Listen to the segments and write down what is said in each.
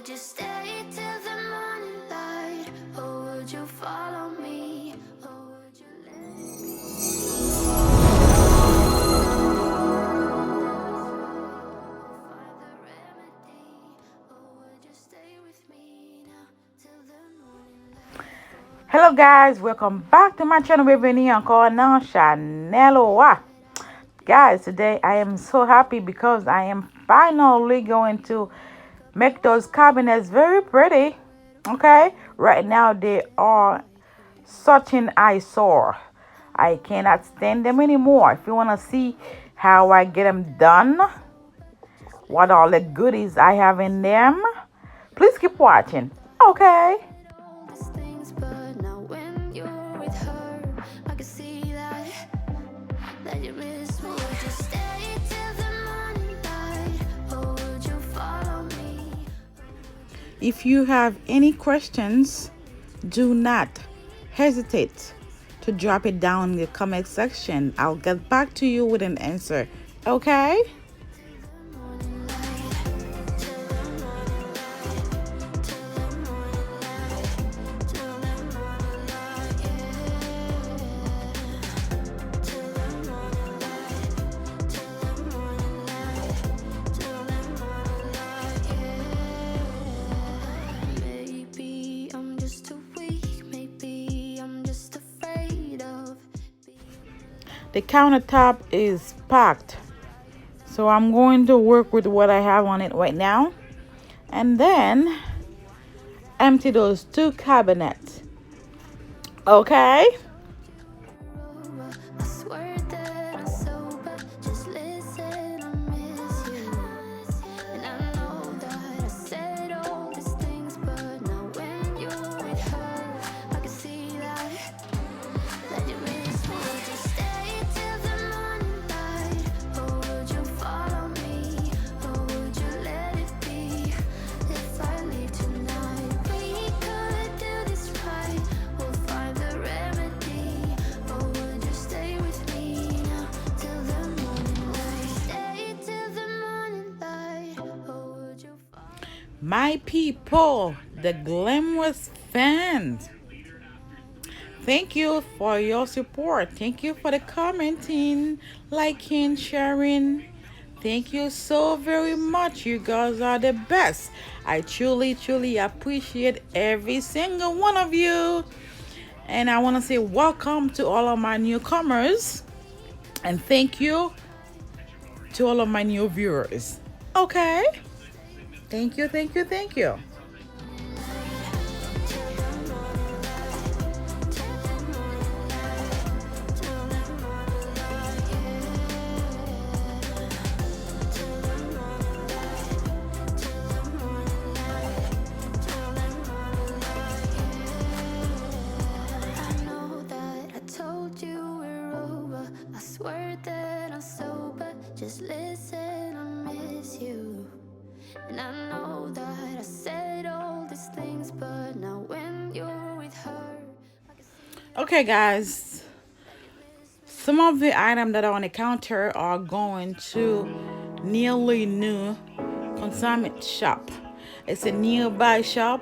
would you stay till the morning light? Or would you follow me? Or would you let find the remedy? Or would you stay with me now till the morning light? Hello guys, welcome back to my channel. Bienvenue encore dans Chanel. Guys, today I am so happy because I am finally going to make those cabinets very pretty. Okay, right now they are such an eyesore. I cannot stand them anymore. If you want to see how I get them done, what all the goodies I have in them, please keep watching. Okay. These things, but now when you're with her, I can see that you miss me. Would you stay till the morning light, or would you follow me? If you have any questions, do not hesitate to drop it down in the comment section. I'll get back to you with an answer. Okay? Morning light, till the morning light, till the morning light, till the morning light, yeah. Till the morning light, till the morning light, till the morning light, yeah. Maybe I'm just too weak, maybe I'm just afraid of The countertop is packed. So I'm going to work with what I have on it right now. And then empty those two cabinets. Okay? I swear that I'm sober, just listen, I miss you. And I know that I said all these things, but now when you're with her, I can see that you miss me. Would you stay till the morning light, or would you follow me, or would you let it be? If I leave tonight, we could do this right, we'll find the remedy. Or would you stay with me now till the morning light? Stay till the morning light, or would you follow? My people, the Glasswares fans. Thank you for your support. Thank you for the commenting, liking, sharing. Thank you so very much. You guys are the best. I truly appreciate every single one of you. And I want to say welcome to all of my newcomers. And thank you to all of my new viewers. Okay? Thank you. I know that I told you we're over. I swear that I'm sober. Just listen, I miss you. And I know that I said all these things, but now when you're with her, I can see Okay, guys. Some of the items that are on the counter are going to nearly new consignment shop. It's a nearby shop.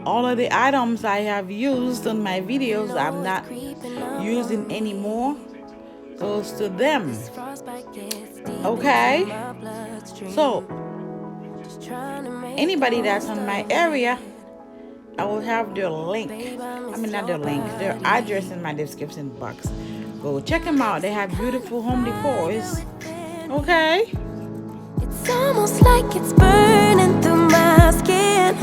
All of the items I have used on my videos, I'm not using anymore, goes to them. Okay? So, anybody that's on my area, I will have their link. I mean, not their link, their address in my description box. Go check them out. They have beautiful home decors. Okay? it's almost like it's burning through my skin.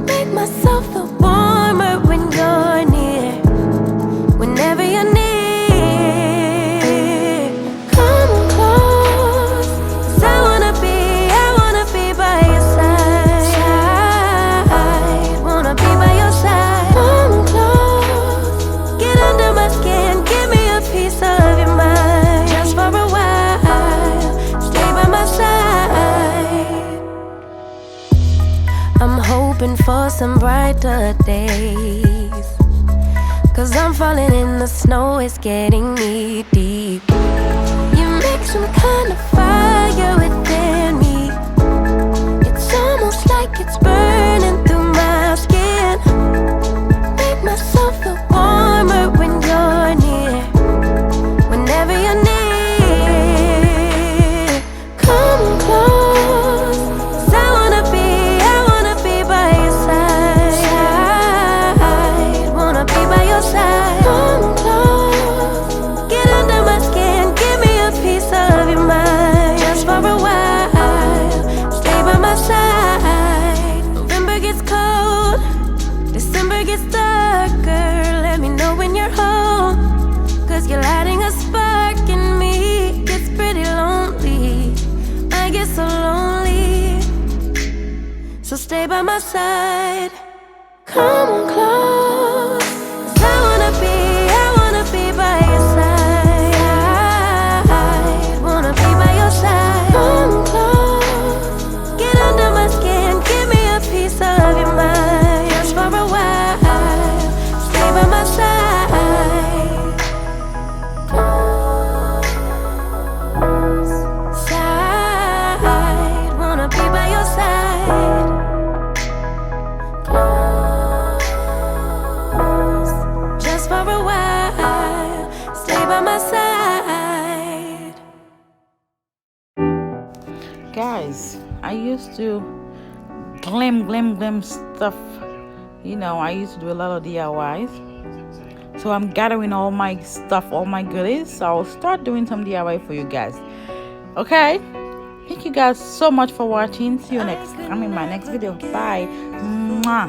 Make myself feel warmer when you're near. Whenever you're near, come on close. 'Cause I wanna be by your side. Wanna be by your side. Come close, get under my skin, give me a piece of your mind. Just for a while, stay by my side. I'm hoping for some brighter days, 'cause I'm falling in the snow, it's getting knee deep. You make some kind of fire within me. It's almost stay by my side. Come on close, 'cause I wanna be by your side. Wanna be by your side. Come close, get under my skin, give me a piece of your mind. Just for a while, stay by my side. Close, side, wanna be by your side. Close, just for a while, stay by my side. Guys, I used to glam stuff. You know, I used to do a lot of DIYs. So I'm gathering all my stuff, all my goodies. So I'll start doing some DIY for you guys. Okay? Thank you guys so much for watching. See you my next video. Bye. Mwah.